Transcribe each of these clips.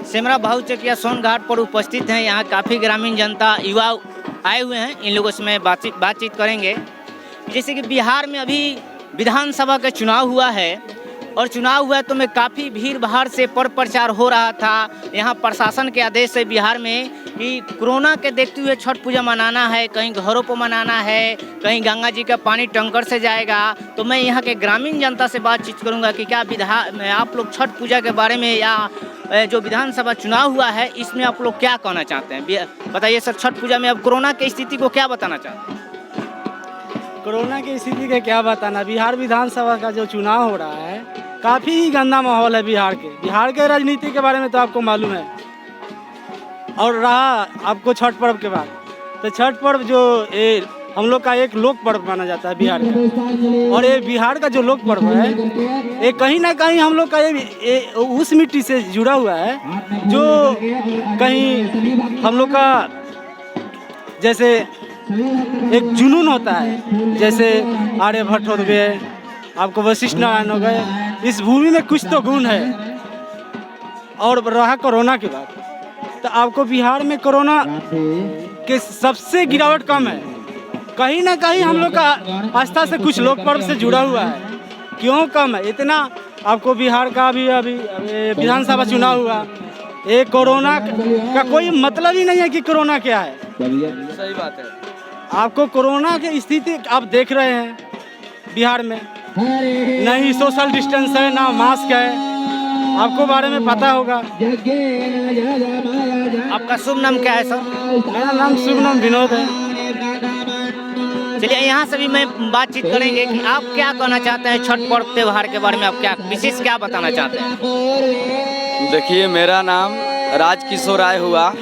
सेमरा बहुचकिया सोन घाट पर उपस्थित हैं। यहाँ काफ़ी ग्रामीण जनता युवा आए हुए हैं। इन लोगों से मैं बातचीत करेंगे। जैसे कि बिहार में अभी विधानसभा का चुनाव हुआ है और चुनाव हुआ तो में काफ़ी भीड़ भाड़ से प्रचार हो रहा था। यहाँ प्रशासन के आदेश से बिहार में कि कोरोना के देखते हुए छठ पूजा मनाना है, कहीं घरों पर मनाना है, कहीं गंगा जी का पानी टंकर से जाएगा। तो मैं यहाँ के ग्रामीण जनता से बातचीत करूँगा कि क्या आप लोग छठ पूजा के बारे में या जो विधानसभा चुनाव हुआ है इसमें आप लोग क्या कहना चाहते हैं? बताइए सर, छठ पूजा में अब कोरोना की स्थिति को क्या बताना चाहते हैं? कोरोना की स्थिति का क्या बताना। बिहार विधानसभा का जो चुनाव हो रहा है काफ़ी ही गंदा माहौल है। बिहार के राजनीति के बारे में तो आपको मालूम है। और रहा आपको छठ पर्व के बाद, तो छठ पर्व जो हम लोग का एक लोक पर्व माना जाता है बिहार का। और ये बिहार का जो लोक पर्व है ये कहीं ना कहीं हम लोग का ये उस मिट्टी से जुड़ा हुआ है जो कहीं हम लोग का जैसे एक जुनून होता है। जैसे आर्यभट्ट हो गए, आपको वशिष्ठ नारायण हो गए, इस भूमि में कुछ तो गुण है। और रहा कोरोना के बाद, तो आपको बिहार में कोरोना के सबसे गिरावट कम है। कहीं ना कहीं हम लोग का आस्था से कुछ लोक पर्व से जुड़ा हुआ है। क्यों कम है इतना? आपको बिहार का अभी विधानसभा चुनाव हुआ, ये कोरोना का कोई मतलब ही नहीं है कि कोरोना क्या है। सही बात है। आपको कोरोना की स्थिति आप देख रहे हैं बिहार में, नहीं सोशल डिस्टेंस है ना मास्क है, आपको बारे में पता होगा। आपका शुभ नाम क्या है सर? मेरा नाम शुभ नाम विनोद है। चलिए यहाँ से भी मैं बातचीत करेंगे कि आप क्या कहना चाहते हैं छठ पर्व त्योहार के बारे में, आप क्या विशेष क्या बताना चाहते हैं? देखिए, मेरा नाम राजकिशोर राय हुआ,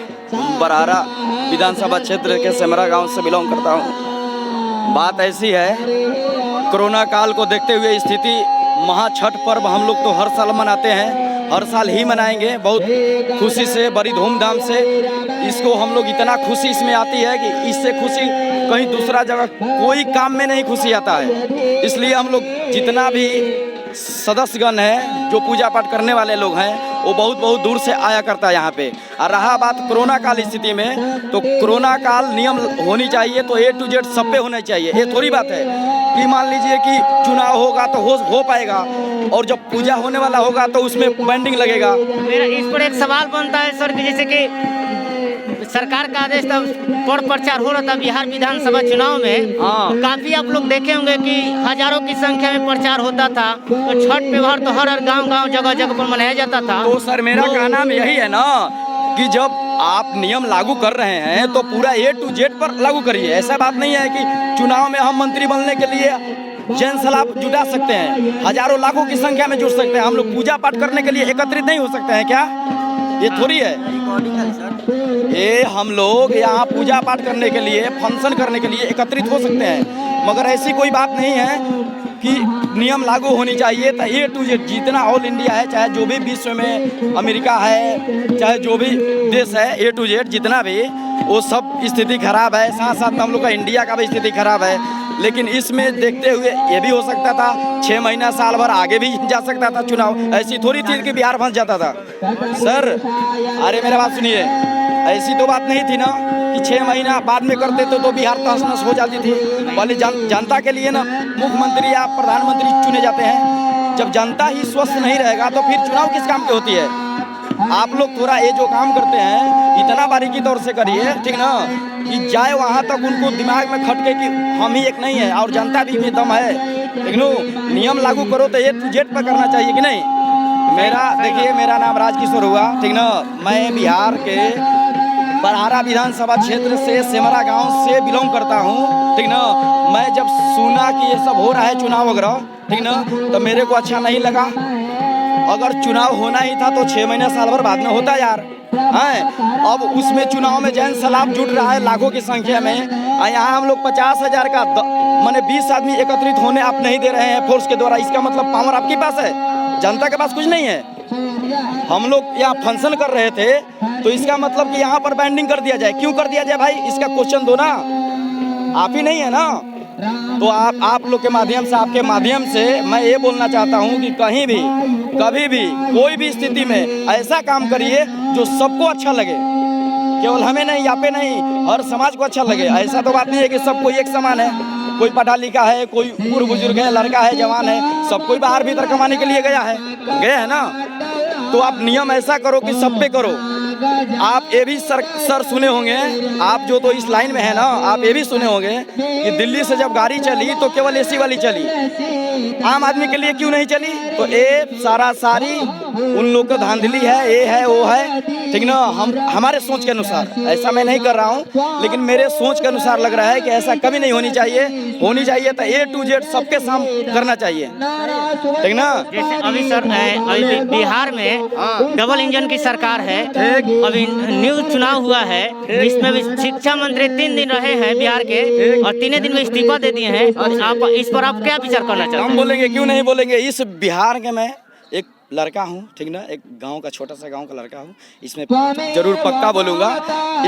बरारा विधानसभा क्षेत्र के सेमरा गांव से बिलोंग करता हूं। बात ऐसी है, कोरोना काल को देखते हुए स्थिति महा छठ पर्व हम लोग तो हर साल मनाते हैं, हर साल ही मनाएंगे बहुत खुशी से, बड़ी धूमधाम से। इसको हम लोग इतना खुशी इसमें आती है कि इससे खुशी कहीं दूसरा जगह कोई काम में नहीं खुशी आता है। इसलिए हम लोग जितना भी सदस्यगण हैं, जो पूजा पाठ करने वाले लोग हैं, वो बहुत दूर से आया करता है यहाँ पे। और रहा बात कोरोना काल स्थिति में, तो कोरोना काल नियम होनी चाहिए तो A to Z सब पे होने चाहिए। ये थोड़ी बात है कि मान लीजिए कि चुनाव होगा तो हो पाएगा और जब पूजा होने वाला होगा तो उसमें बैंडिंग लगेगा। मेरा इस पर एक सवाल बनता है सर कि जैसे कि सरकार का आदेश तब प्रचार हो रहा था बिहार विधानसभा चुनाव में, तो काफी आप लोग देखे होंगे कि हजारों की संख्या में प्रचार होता था। तो छठ त्योहार तो हर गांव जगह पर मनाया जाता था। तो सर मेरा कहना यही है ना कि जब आप नियम लागू कर रहे हैं तो पूरा A to Z पर लागू करिए। ऐसा बात नहीं है कि चुनाव में हम मंत्री बनने के लिए जनसलाह जुटा सकते हैं, हजारों लाखों की संख्या में जुट सकते हैं। हम लोग पूजा पाठ करने के लिए एकत्रित नहीं हो सकते हैं क्या? ये थोड़ी है। ये हम लोग यहाँ पूजा पाठ करने के लिए, फंक्शन करने के लिए एकत्रित हो सकते हैं, मगर ऐसी कोई बात नहीं है कि नियम लागू होनी चाहिए। तो A to Z जितना ऑल इंडिया है, चाहे जो भी विश्व में अमेरिका है, चाहे जो भी देश है, A to Z जितना भी, वो सब स्थिति खराब है। साथ साथ हम लोग का इंडिया का भी स्थिति खराब है। लेकिन इसमें देखते हुए ये भी हो सकता था 6 महीना साल भर आगे भी जा सकता था चुनाव। ऐसी थोड़ी थी कि बिहार फंस जाता था सर। अरे मेरा बात सुनिए, ऐसी तो बात नहीं थी ना कि 6 महीना बाद में करते तो बिहार तहस नहस हो जाती थी। पहले जनता के लिए ना मुख्यमंत्री या प्रधानमंत्री चुने जाते हैं। जब जनता ही स्वस्थ नहीं रहेगा तो फिर चुनाव किस काम की होती है? आप लोग थोड़ा ये जो काम करते हैं इतना बारीकी तौर से करिए, ठीक ना, कि जाए वहाँ तक उनको दिमाग में खटके कि हम ही एक नहीं है और जनता भी दम है, ठीक नो। नियम लागू करो तो A to Z पर करना चाहिए कि नहीं? देखिए, मेरा नाम राजकिशोर हुआ, ठीक ना। मैं बिहार के बरारा विधानसभा क्षेत्र से सेमरा गांव से बिलोंग करता हूं, ठीक ना। मैं जब सुना कि ये सब हो रहा है चुनाव वगैरह, ठीक ना, तो मेरे को अच्छा नहीं लगा। अगर चुनाव होना ही था तो 6 महीना साल भर बाद में होता यार है। अब उसमें चुनाव में जैन सलाब जुट रहा है लाखों की संख्या में। यहाँ हम लोग 50,000 का माने 20 आदमी एकत्रित होने आप नहीं दे रहे हैं फोर्स के द्वारा। इसका मतलब पावर आपके पास है, जनता के पास कुछ नहीं है। हम लोग यहाँ फंक्शन कर रहे थे तो इसका मतलब कि यहाँ पर बैंडिंग कर दिया जाए। क्यों कर दिया जाए भाई? इसका क्वेश्चन दो ना, आप ही नहीं है ना। तो आप लोग के माध्यम से, आपके माध्यम से मैं ये बोलना चाहता हूँ कि कहीं भी, कभी भी, कोई भी स्थिति में ऐसा काम करिए जो सबको अच्छा लगे, केवल हमें नहीं, यहाँ पे नहीं, हर समाज को अच्छा लगे। ऐसा तो बात नहीं है कि सब कोई एक समान है, कोई पढ़ा लिखा है, कोई बूढ़ बुजुर्ग है, लड़का है, जवान है, सब कोई बाहर भीतर कमाने के लिए गया है ना। तो आप नियम ऐसा करो कि सब पे करो। आप ये भी सर सुने होंगे, आप जो तो इस लाइन में है ना, आप ये भी सुने होंगे कि दिल्ली से जब गाड़ी चली तो केवल एसी वाली चली, आम आदमी के लिए क्यों नहीं चली? तो ये सारी उन लोग का धांधली है, ये है वो है, ठीक ना। हमारे सोच के अनुसार, ऐसा मैं नहीं कर रहा हूँ, लेकिन मेरे सोच के अनुसार लग रहा है कि ऐसा कभी नहीं होनी चाहिए तो A to Z सबके सामने करना चाहिए, ठीक ना। जैसे अभी सर अभी बिहार में डबल इंजन की सरकार है, अभी न्यू चुनाव हुआ है, इसमें भी शिक्षा मंत्री 3 दिन रहे हैं बिहार के और 3 दिन में इस्तीफा दे दिए हैं। आप इस पर आप क्या विचार करना चाहते हैं? हम बोलेंगे, क्यों नहीं बोलेंगे। इस बिहार के मैं एक लड़का हूँ, ठीक ना, एक गांव का, छोटा सा गांव का लड़का हूँ, इसमें जरूर पक्का बोलूँगा।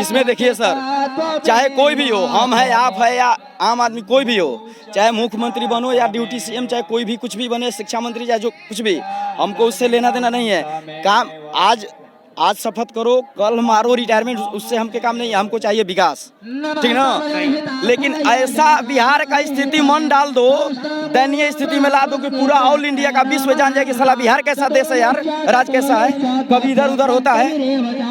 इसमें देखिए सर, चाहे कोई भी हो, हम है, आप है, या आम आदमी कोई भी हो, चाहे मुख्यमंत्री बनो या ड्यूटी CM, चाहे कोई भी कुछ भी बने, शिक्षा मंत्री, चाहे जो कुछ भी, हमको उससे लेना देना नहीं है। काम आज शपथ करो, कल मारो रिटायरमेंट, उससे हमके काम नहीं है, हमको चाहिए विकास, ठीक ना। लेकिन ऐसा बिहार का स्थिति मन डाल दो, दयनीय स्थिति में ला दो कि पूरा ऑल इंडिया का विश्व जान जाए कि साला बिहार कैसा देश है यार, राज कैसा है, कभी इधर उधर होता है।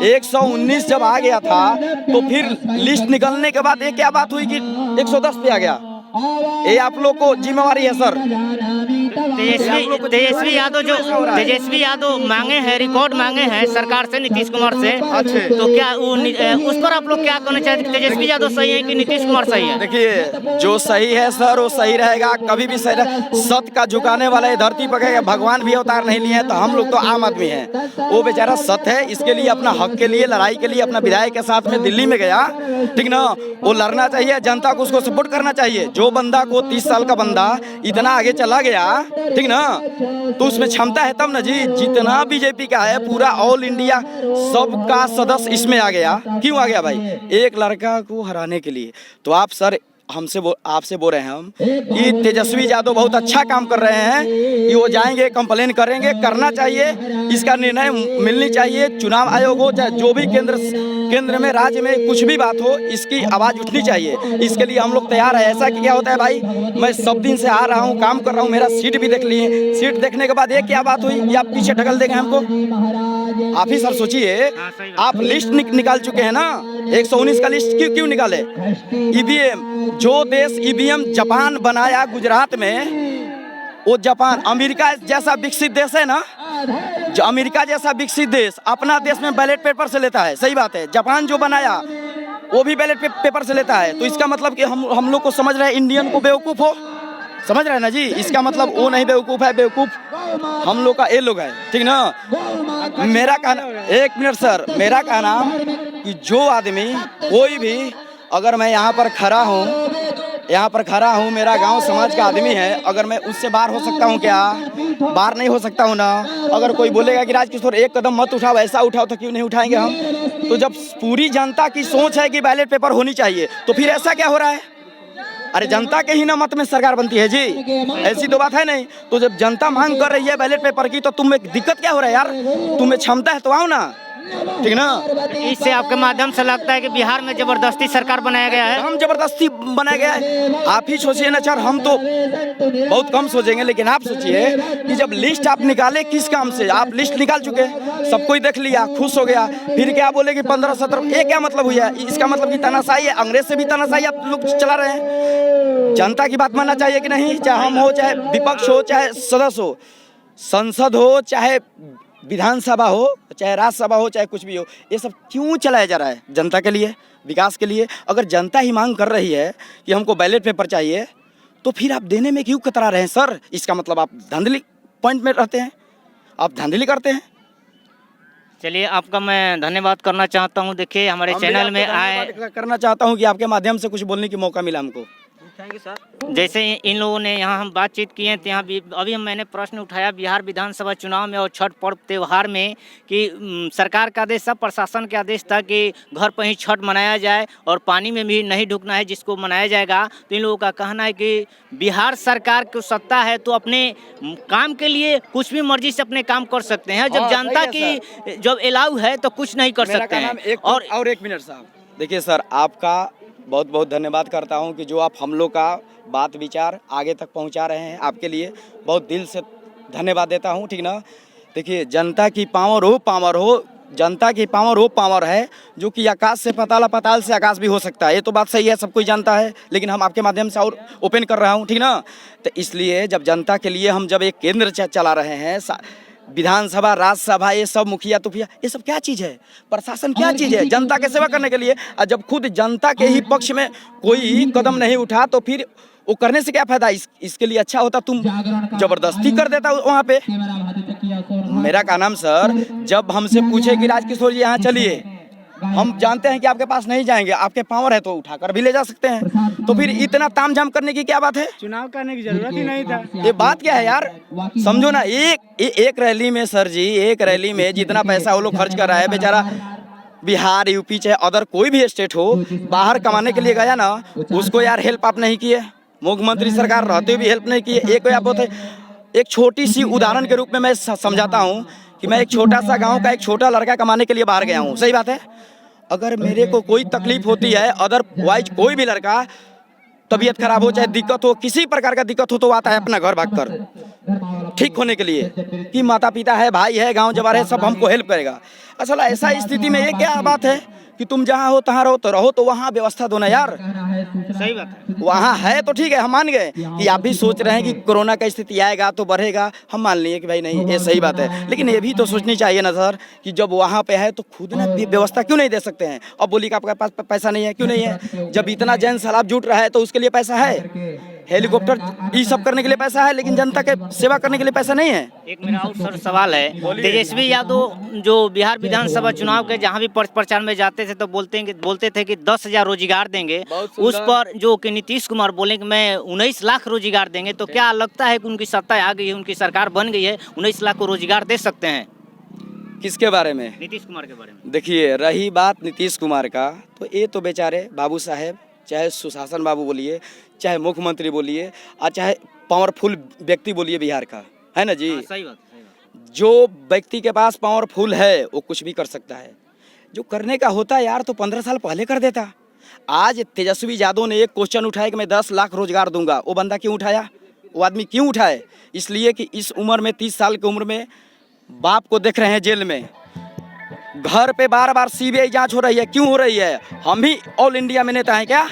119 जब आ गया था तो फिर लिस्ट निकलने के बाद ये क्या बात हुई कि 110 पे आ गया। ये आप लोग को जिम्मेवारी है सर। तेजस्वी यादव मांगे हैं, रिकॉर्ड मांगे हैं सरकार से, नीतीश कुमार से। तो क्या उस पर आप लोग क्या कहना चाहते हैं? तेजस्वी यादव सही है कि नीतीश कुमार सही है? देखिए, जो सही है सर वो सही रहेगा, कभी भी सही रहेगा। सत्य का झुकाने वाला ये धरती पर भगवान भी अवतार नहीं लिए हैं, तो हम लोग तो आम आदमी हैं। वो बेचारा सत्य है, इसके लिए अपना हक के लिए, लड़ाई के लिए अपना विधायक के साथ में दिल्ली में गया, ठीक ना। वो लड़ना चाहिए, जनता को उसको सपोर्ट करना चाहिए। जो बंदा को 30 साल का बंदा इतना आगे चला गया, ठीक ना, तो उसमें क्षमता है तब ना जी। जितना बीजेपी का है पूरा ऑल इंडिया सबका सदस्य इसमें आ गया। क्यों आ गया भाई? एक लड़का को हराने के लिए। तो आप सर आपसे बोल रहे हैं हम कि तेजस्वी यादव बहुत अच्छा काम कर रहे हैं, कि वो जाएंगे, कंप्लेन करेंगे, करना चाहिए, इसका निर्णय मिलनी चाहिए। चुनाव आयोग हो चाहे जो भी केंद्र में, राज्य में कुछ भी बात हो, इसकी आवाज़ उठनी चाहिए। इसके लिए हम लोग तैयार है। ऐसा कि क्या होता है भाई, मैं सब दिन से आ रहा हूँ, काम कर रहा हूँ, मेरा सीट भी देख लिए, सीट देखने के बाद ये क्या बात हुई, या आप पीछे ढकल देंगे हमको? आप ही सर सोचिए, आप लिस्ट निकाल चुके हैं ना, 119 का लिस्ट क्यों निकाले? EVM, जो देश EVM जापान बनाया गुजरात में, वो जापान अमेरिका जैसा विकसित देश है ना, जो अमेरिका जैसा विकसित देश अपना देश में बैलेट पेपर से लेता है। सही बात है, जापान जो बनाया वो भी बैलेट पेपर से लेता है। तो इसका मतलब कि हम लोग को समझ रहे हैं इंडियन को बेवकूफ़ हो, समझ रहे हैं ना जी। इसका मतलब वो नहीं बेवकूफ़ है, बेवकूफ़ हम लोग का ये लोग है, ठीक ना। मेरा कहना, एक मिनट सर, मेरा कहना कि जो आदमी कोई भी, अगर मैं यहाँ पर खड़ा हूँ, मेरा गांव समाज का आदमी है, अगर मैं उससे बाहर हो सकता हूँ क्या? बाहर नहीं हो सकता हूँ ना। अगर कोई बोलेगा कि राजकिशोर एक कदम मत उठाओ, ऐसा उठाओ, तो क्यों नहीं उठाएंगे हम? तो जब पूरी जनता की सोच है कि बैलेट पेपर होनी चाहिए, तो फिर ऐसा क्या हो रहा है? अरे जनता के ही ना मत में सरकार बनती है जी, ऐसी तो बात है नहीं। तो जब जनता मांग कर रही है बैलेट पेपर की, तो तुम्हें दिक्कत क्या हो रहा है यार? तुम्हें क्षमता है तो आओ ना, ठीक ना। इससे आपके माध्यम से लगता है कि बिहार में जबरदस्ती सरकार बनाया गया है? हम जबरदस्ती बनाया गया है। आप ही सोचिए ना सर, हम तो बहुत कम सोचेंगे, लेकिन आप सोचिए कि जब लिस्ट आप निकाले, किस काम से? आप लिस्ट निकाल चुके, सब कोई देख लिया, खुश हो गया, फिर क्या बोले कि 15-17, ये क्या मतलब हुआ? इसका मतलब कि तानाशाही है, अंग्रेज से भी तानाशाही आप लोग चला रहे हैं। जनता की बात मानना चाहिए कि नहीं? चाहे हम हो, चाहे विपक्ष हो, चाहे सदस्य हो, संसद हो, चाहे विधानसभा हो, चाहे राज्यसभा हो, चाहे कुछ भी हो, ये सब क्यों चलाया जा रहा है? जनता के लिए, विकास के लिए। अगर जनता ही मांग कर रही है कि हमको बैलेट पेपर चाहिए, तो फिर आप देने में क्यों कतरा रहे हैं सर? इसका मतलब आप धांधली पॉइंट में रहते हैं, आप धांधली करते हैं। चलिए, आपका मैं धन्यवाद करना चाहता हूँ। देखिए, हमारे चैनल में आए, करना चाहता हूँ कि आपके माध्यम से कुछ बोलने की मौका मिला हमको। Thank you sir. जैसे इन लोगों ने यहाँ हम बातचीत किए तो यहाँ भी अभी मैंने प्रश्न उठाया बिहार विधानसभा चुनाव में और छठ पर्व त्यौहार में कि सरकार का आदेश था, प्रशासन का आदेश था कि घर पर ही छठ मनाया जाए और पानी में भी नहीं डूबना है जिसको मनाया जाएगा। तो इन लोगों का कहना है कि बिहार सरकार को सत्ता है तो अपने काम के लिए कुछ भी मर्जी से अपने काम कर सकते हैं, जब हाँ, जनता सही है की जब अलाउ है तो कुछ नहीं कर मेरा सकते का नाम हैं। और एक मिनट साहब, देखिए सर आपका बहुत बहुत धन्यवाद करता हूं कि जो आप हम लोग का बात विचार आगे तक पहुंचा रहे हैं, आपके लिए बहुत दिल से धन्यवाद देता हूं, ठीक ना। देखिए जनता की पावर हो, जनता की पावर वो पावर है जो कि आकाश से पाताल, पाताल से आकाश भी हो सकता है। ये तो बात सही है, सब कोई जानता है, लेकिन हम आपके माध्यम से और ओपन कर रहा हूँ, ठीक ना। तो इसलिए जब जनता के लिए हम जब एक केंद्र चला रहे हैं, विधानसभा, राज्यसभा, ये सब मुखिया तुखिया, ये सब क्या चीज़ है? प्रशासन क्या चीज़ है? जनता के सेवा करने के लिए। और जब खुद जनता के ही पक्ष में कोई कदम नहीं उठा तो फिर वो करने से क्या फायदा? इसके लिए अच्छा होता तुम जबरदस्ती कर देता वहाँ पे। मेरा का नाम सर, जब हमसे पूछे कि राजकिशोर जी यहाँ चलिए, हम जानते हैं कि आपके पास नहीं जाएंगे, आपके पावर है तो उठाकर भी ले जा सकते हैं, तो फिर इतना तामझाम करने की क्या बात है? चुनाव करने की जरूरत ही नहीं था। ये बात क्या है यार, समझो ना। एक रैली में सर जी, एक रैली में जितना पैसा वो लोग खर्च कर रहा है, बेचारा बिहार, यूपी चाहे अदर कोई भी स्टेट हो, बाहर कमाने के लिए गया ना, उसको यार हेल्प आप नहीं किए। मुख्यमंत्री सरकार रहते हुए भी हेल्प नहीं किए। एक छोटी सी उदाहरण के रूप में मैं समझाता हूँ कि मैं एक छोटा सा गांव का एक छोटा लड़का कमाने के लिए बाहर गया हूँ, सही बात है। अगर मेरे को कोई तकलीफ होती है, अदरवाइज कोई भी लड़का तबीयत खराब हो, चाहे दिक्कत हो, किसी प्रकार का दिक्कत हो, तो आता है अपना घर भागकर ठीक होने के लिए कि माता पिता है, भाई है, गांव जवार है, सब हमको हेल्प करेगा। असल ऐसा स्थिति में ये क्या बात है कि तुम जहाँ हो तहाँ रहो तो वहाँ व्यवस्था दो ना यार। सही बात है। वहाँ है तो ठीक है, हम मान गए कि आप भी सोच रहे हैं कि कोरोना का स्थिति आएगा तो बढ़ेगा, हम मान लिए कि भाई नहीं, ये सही बात है, लेकिन ये भी तो सोचनी चाहिए ना सर कि जब वहाँ पे है तो खुद ना व्यवस्था क्यों नहीं दे सकते हैं? अब बोली कि आपके पास पैसा नहीं है, क्यों नहीं है? जब इतना जन सैलाब जुट रहा है तो उसके लिए पैसा है, हेलीकॉप्टर ये सब करने के लिए पैसा है, लेकिन जनता के सेवा करने के लिए पैसा नहीं है। एक मेरा और सर सवाल है, तेजस्वी यादव जो बिहार विधानसभा चुनाव के जहाँ भी प्रचार में जाते थे तो बोलते थे कि 10,000 रोजगार देंगे, उस पर जो कि नीतीश कुमार बोले कि मैं 19 लाख रोजगार देंगे, तो क्या लगता है कि उनकी सत्ता आ गई है, उनकी सरकार बन गई है, 19 लाख को रोजगार दे सकते हैं? किसके बारे में? नीतीश कुमार के बारे में। देखिए रही बात नीतीश कुमार का, तो ये तो बेचारे बाबू साहेब, चाहे सुशासन बाबू बोलिए, चाहे मुख्यमंत्री बोलिए, और चाहे पावरफुल व्यक्ति बोलिए बिहार का, है ना जी। सही बात। जो व्यक्ति के पास पावरफुल है वो कुछ भी कर सकता है। जो करने का होता है यार तो 15 साल पहले कर देता। आज तेजस्वी यादव ने एक क्वेश्चन उठाया कि मैं 10 लाख रोजगार दूंगा, वो बंदा क्यों उठाया? वो आदमी क्यों उठाए? इसलिए कि इस उम्र में, 30 साल की उम्र में बाप को देख रहे हैं जेल में, घर पे बार बार सीबीआई जांच हो रही है। क्यों हो रही है? हम ही ऑल इंडिया में नेता हैं क्या?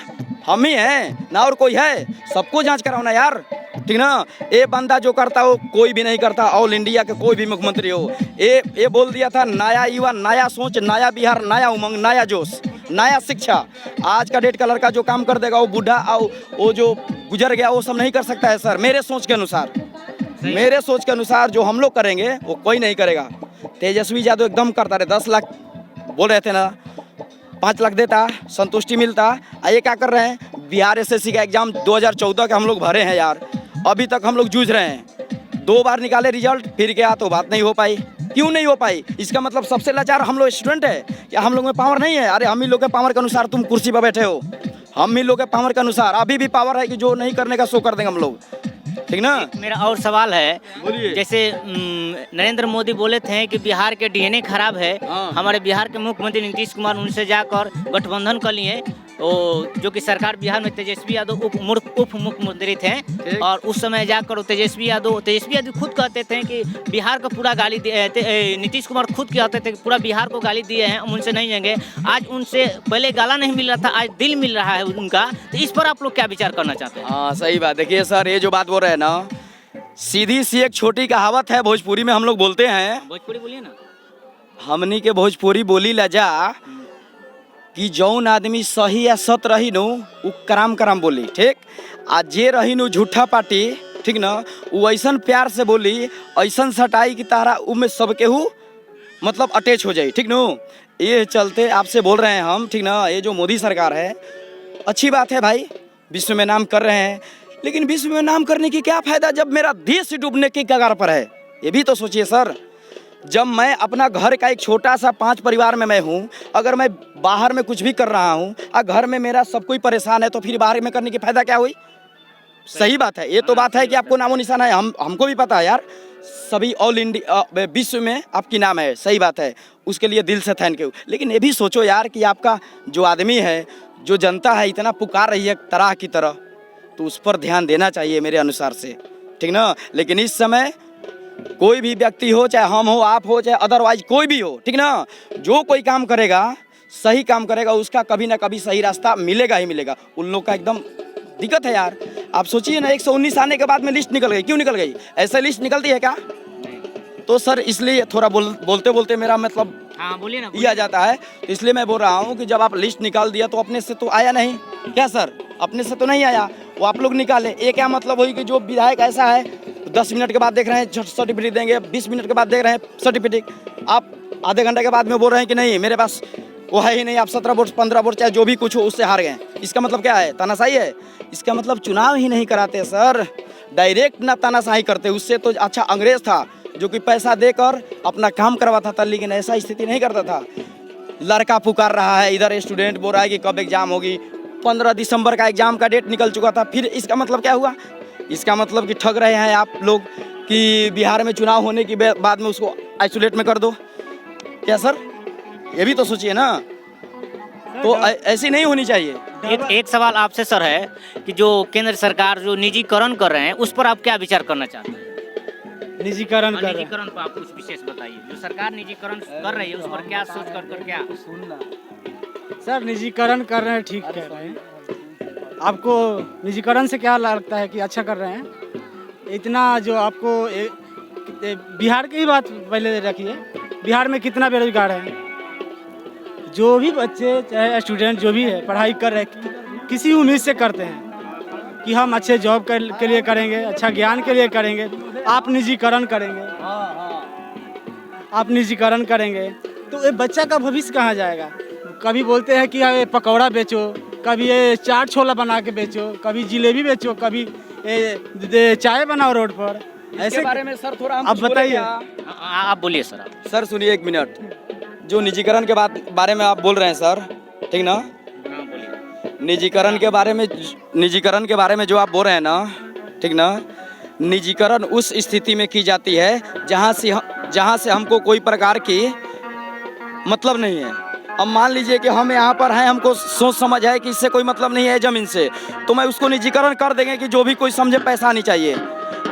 हम ही हैं ना, और कोई है? सबको जांच कराओ ना यार, ठीक ना। ये बंदा जो करता हो कोई भी नहीं करता, ऑल इंडिया के कोई भी मुख्यमंत्री हो। ये बोल दिया था, नया युवा, नया सोच, नया बिहार, नया उमंग, नया जोश, नया शिक्षा। आज का डेट का लड़का जो काम कर देगा वो बूढ़ा और वो जो गुजर गया वो सब नहीं कर सकता है सर। मेरे सोच के अनुसार जो हम लोग करेंगे वो कोई नहीं करेगा। तेजस्वी यादव एकदम करता रहे, 10 लाख बोल रहे थे ना, 5 लाख देता, संतुष्टि मिलता। ये क्या कर रहे हैं? बिहार एसएससी का एग्जाम 2014 का हम लोग भरे हैं यार, अभी तक हम लोग जूझ रहे हैं। 2 बार निकाले रिजल्ट, फिर गया तो बात नहीं हो पाई। क्यों नहीं हो पाई? इसका मतलब सबसे लाचार हम लोग स्टूडेंट है या हम लोग में पावर नहीं है? अरे हम ही लोग के पावर के अनुसार तुम कुर्सी पर बैठे हो, हम ही लोग के पावर के अनुसार अभी भी पावर है कि जो नहीं करने का सो कर देंगे हम लोग, ठीक ना। मेरा और सवाल है, जैसे नरेंद्र मोदी बोले थे कि बिहार के डीएनए खराब है, हमारे बिहार के मुख्यमंत्री नीतीश कुमार उनसे जाकर गठबंधन कर लिए, जो कि सरकार बिहार में तेजस्वी यादव उप मुख्यमंत्री थे, और उस समय जाकर तेजस्वी यादव खुद कहते थे कि बिहार को पूरा गाली नीतीश कुमार खुद कहते थे कि पूरा बिहार को गाली दिए हैं, हम उनसे नहीं जाएंगे। आज उनसे पहले गाला नहीं मिल रहा था, आज दिल मिल रहा है उनका, तो इस पर आप लोग क्या विचार करना चाहते हैं? हाँ सही बात। देखिए सर, ये जो बात बोल रहे हैं ना, सीधी सी एक छोटी कहावत है, भोजपुरी में हम लोग बोलते हैं, भोजपुरी बोलिए ना। हमनी के भोजपुरी बोली लजा कि जौन आदमी सही या सत रही नु उ कराम बोली, ठीक। आ जे रही नु झूठा पार्टी, ठीक ना, वो ऐसन प्यार से बोली, ऐसन सटाई कि तारा उनमें सब केहू मतलब अटैच हो जाए, ठीक नो। ये चलते आपसे बोल रहे हैं हम, ठीक ना। ये जो मोदी सरकार है, अच्छी बात है भाई, विश्व में नाम कर रहे हैं, लेकिन विश्व में नाम करने की क्या फ़ायदा जब मेरा देश डूबने की कगार पर है। ये भी तो सोचिए सर, जब मैं अपना घर का एक छोटा सा 5 परिवार में मैं हूँ, अगर मैं बाहर में कुछ भी कर रहा हूँ और घर में मेरा सब कोई परेशान है, तो फिर बाहर में करने की फ़ायदा क्या हुई। सही बात है, ये तो बात है कि आपको नामो निशान है, हमको भी पता है यार, सभी ऑल इंडिया विश्व में आपकी नाम है, सही बात है, उसके लिए दिल से थैंक यू। लेकिन ये भी सोचो यार कि आपका जो आदमी है, जो जनता है, इतना पुकार रही है तरह की तरह, तो उस पर ध्यान देना चाहिए मेरे अनुसार से, ठीक ना। लेकिन इस समय कोई भी व्यक्ति हो, चाहे हम हो, आप हो, चाहे अदरवाइज कोई भी हो, ठीक ना, जो कोई काम करेगा, सही काम करेगा, उसका कभी ना कभी सही रास्ता मिलेगा ही मिलेगा। उन लोग का एकदम दिक्कत है यार। आप सोचिए ना, 119 आने के बाद में लिस्ट निकल गई, क्यों निकल गई? ऐसे लिस्ट निकलती है क्या? तो सर इसलिए थोड़ा बोलते बोलते मेरा मतलब हाँ बोलिए ना, ये आ जाता है, तो इसलिए मैं बोल रहा हूँ कि जब आप लिस्ट निकाल दिया तो अपने से तो आया नहीं क्या सर? अपने से तो नहीं आया, वो आप लोग निकाले। ये क्या मतलब हुई कि जो विधायक ऐसा है 10 मिनट के बाद देख रहे हैं सर्टिफिकेट देंगे, 20 मिनट के बाद देख रहे हैं सर्टिफिकेट, आप आधे घंटे के बाद में बोल रहे हैं कि नहीं मेरे पास वो है ही नहीं, आप 17 वोट 15 वोट चाहे जो भी कुछ हो उससे हार गए। इसका मतलब क्या है? तानाशाही है। इसका मतलब चुनाव ही नहीं कराते सर, डायरेक्ट ना तानाशाही करते। उससे तो अच्छा अंग्रेज था जो कि पैसा देकर अपना काम करवाता था, लेकिन ऐसा स्थिति नहीं करता था। लड़का पुकार रहा है, इधर स्टूडेंट बोल रहा है कि कब एग्जाम होगी, 15 दिसंबर का एग्जाम का डेट निकल चुका था। फिर इसका मतलब क्या हुआ? इसका मतलब कि ठग रहे हैं आप लोग कि बिहार में चुनाव होने के बाद में उसको आइसोलेट में कर दो क्या सर? ये भी तो सोचिए ना, तो ऐसी नहीं होनी चाहिए। एक सवाल आपसे सर है कि जो केंद्र सरकार जो निजीकरण कर रहे हैं उस पर आप क्या विचार करना चाहते हैं? निजीकरण कर रहे हैं। निजीकरण पर आप कुछ विशेष बताइए। जो सरकार निजीकरण कर रही है उस पर क्या सोच कर क्या सुनना? सर निजीकरण कर रहे हैं, ठीक कह रहे हैं। आपको निजीकरण से क्या लगता है कि अच्छा कर रहे हैं? इतना जो आपको बिहार की ही बात पहले रखिए, बिहार में कितना बेरोजगार है। जो भी बच्चे चाहे स्टूडेंट जो भी है पढ़ाई कर रहे हैं, किसी उम्मीद से करते हैं कि हम अच्छे जॉब के लिए करेंगे, अच्छा ज्ञान के लिए करेंगे। आप निजीकरण करेंगे, आप निजीकरण करेंगे तो ये बच्चा का भविष्य कहाँ जाएगा? कभी बोलते हैं कि ये पकौड़ा बेचो, कभी ये चाट छोला बना के बेचो, कभी जिलेबी बेचो, कभी चाय बनाओ रोड पर। ऐसे बारे में सर थोड़ा हम आप बताइए। आप बोलिए सर। सर सुनिए 1 मिनट, जो निजीकरण के बारे में आप बोल रहे हैं सर, ठीक ना, निजीकरण के बारे में जो आप बोल रहे हैं ना, ठीक ना, निजीकरण उस स्थिति में की जाती है जहाँ से हमको कोई प्रकार की मतलब नहीं है। अब मान लीजिए कि हम यहाँ पर हैं, हमको सोच समझ है कि इससे कोई मतलब नहीं है ज़मीन से, तो मैं उसको निजीकरण कर देंगे कि जो भी कोई समझे पैसा नहीं चाहिए।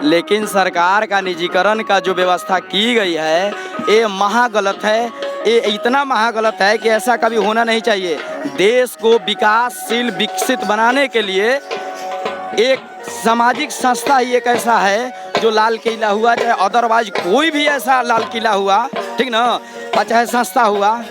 लेकिन सरकार का निजीकरण का जो व्यवस्था की गई है ये महा गलत है। ये इतना महा गलत है कि ऐसा कभी होना नहीं चाहिए। देश को विकासशील विकसित बनाने के लिए एक सामाजिक संस्था ही एक ऐसा है जो लाल किला हुआ, चाहे अदरवाइज कोई भी ऐसा लाल किला हुआ, ठीक ना, चाहे संस्था हुआ,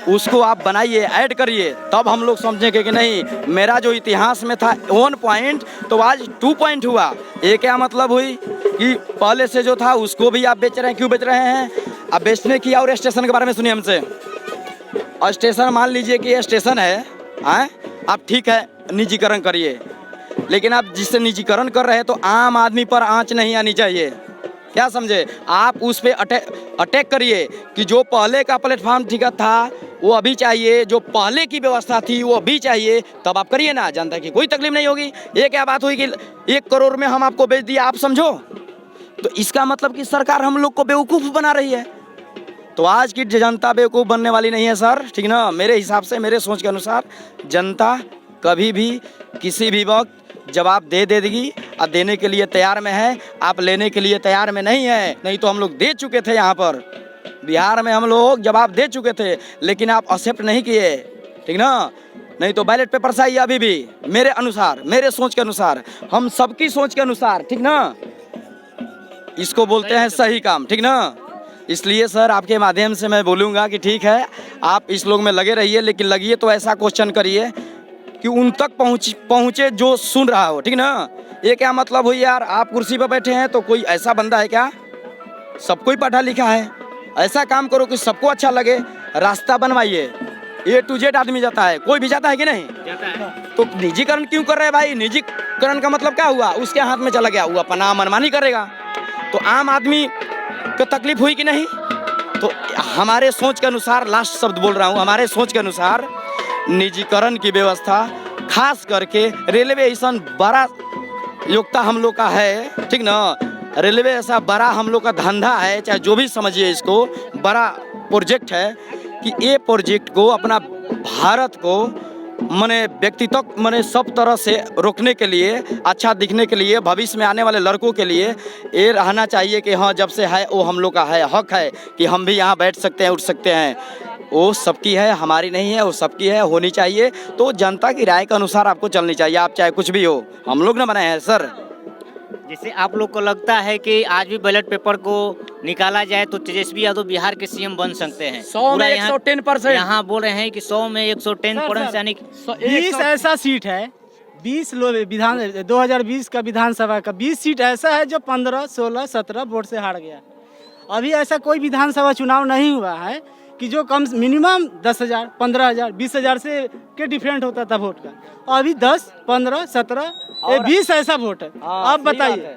उसको आप बनाइए, ऐड करिए, तब हम लोग समझेंगे कि नहीं मेरा जो इतिहास में था 1 पॉइंट तो आज 2 पॉइंट हुआ। ये क्या मतलब हुई कि पहले से जो था उसको भी आप बेच रहे हैं। क्यों बेच रहे हैं? अब बेचने की और स्टेशन के बारे में सुनिए हमसे। और स्टेशन मान लीजिए कि ये स्टेशन है, आप ठीक है निजीकरण करिए, लेकिन आप जिससे निजीकरण कर रहे हैं तो आम आदमी पर आंच नहीं आनी चाहिए। क्या समझे? आप उस पर अटैक करिए कि जो पहले का प्लेटफॉर्म टिकट था वो अभी चाहिए, जो पहले की व्यवस्था थी वो अभी चाहिए, तब आप करिए ना, जनता की कोई तकलीफ नहीं होगी। ये क्या बात हुई कि 1 करोड़ में हम आपको बेच दिया, आप समझो, तो इसका मतलब कि सरकार हम लोग को बेवकूफ़ बना रही है। तो आज की जनता बेवकूफ़ बनने वाली नहीं है सर, ठीक ना। मेरे हिसाब से, मेरे सोच के अनुसार जनता कभी भी किसी भी वक्त जवाब दे देगी और देने के लिए तैयार में है। आप लेने के लिए तैयार में नहीं है, नहीं तो हम लोग दे चुके थे। यहाँ पर बिहार में हम लोग जवाब दे चुके थे, लेकिन आप एक्सेप्ट नहीं किए, ठीक ना। नहीं तो बैलेट पेपर चाहिए अभी भी, मेरे अनुसार, मेरे सोच के अनुसार, हम सबकी सोच के अनुसार, ठीक ना। इसको बोलते हैं सही काम, ठीक ना। इसलिए सर आपके माध्यम से मैं बोलूँगा कि ठीक है आप इस लोग में लगे रहिए, लेकिन लगिए तो ऐसा क्वेश्चन करिए कि उन तक पहुँचे जो सुन रहा हो, ठीक ना। ये क्या मतलब हुई यार, आप कुर्सी पर बैठे हैं तो कोई ऐसा बंदा है क्या? सब कोई पढ़ा लिखा है, ऐसा काम करो कि सबको अच्छा लगे, रास्ता बनवाइए। A to Z आदमी जाता है, कोई भी जाता है कि नहीं? जाता है। तो निजीकरण क्यों कर रहे हैं भाई? निजीकरण का मतलब क्या हुआ? उसके हाथ में चला गया, वो अपना मनमानी करेगा। तो आम आदमी को तकलीफ हुई कि नहीं? तो हमारे सोच के अनुसार, लास्ट शब्द बोल रहा हूँ, हमारे सोच के अनुसार निजीकरण की व्यवस्था, खास करके रेलवे ऐसा बड़ा योगता हम लोग का है, ठीक ना। रेलवे ऐसा बड़ा हम लोग का धंधा है, चाहे जो भी समझिए, इसको बड़ा प्रोजेक्ट है कि ये प्रोजेक्ट को अपना भारत को मने व्यक्तित्व मने सब तरह से रोकने के लिए, अच्छा दिखने के लिए, भविष्य में आने वाले लड़कों के लिए ये रहना चाहिए कि हाँ, जब से है वो हम लोग का है, हक है कि हम भी यहाँ बैठ सकते हैं, उठ सकते हैं। वो सबकी है, हमारी नहीं है, वो सबकी है, होनी चाहिए। तो जनता की राय के अनुसार आपको चलनी चाहिए, आप चाहे कुछ भी हो। हम लोग ना बनाए हैं सर। जैसे आप लोग को लगता है कि आज भी बैलेट पेपर को निकाला जाए तो तेजस्वी यादव बिहार के सीएम बन सकते हैं? 100 में 110%। यहाँ बोल रहे हैं कि 100 में 110%, यानी 20 ऐसा सीट है, 20 लोग विधान 2020 का विधानसभा का 20 सीट ऐसा है जो 15, 16, 17 वोट से हार गया। अभी ऐसा कोई विधानसभा चुनाव नहीं हुआ है कि जो कम मिनिमम 10,000, 15,000, 20,000 से के डिफरेंट होता था वोट का। अभी 10, 15, 17, 20 ऐसा वोट है। आप बताइए,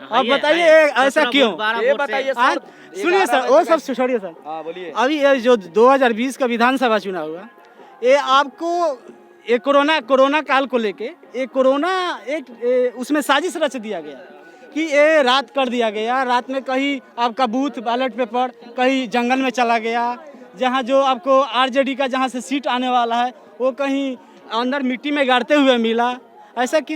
आप बताइए ऐसा क्यों? ये बताइए सर। सुनिए सर, वो सब छोड़िए सर। हाँ बोलिए। अभी ये जो 2020 का विधानसभा चुनाव हुआ, ये आपको ये कोरोना काल को लेके उसमें साजिश रच दिया गया कि ये रात कर दिया गया। रात में कहीं आपका बूथ बैलेट पेपर कहीं जंगल में चला गया, जहाँ जो आपको आरजेडी का जहाँ से सीट आने वाला है वो कहीं अंदर मिट्टी में गाड़ते हुए मिला। ऐसा क्यों?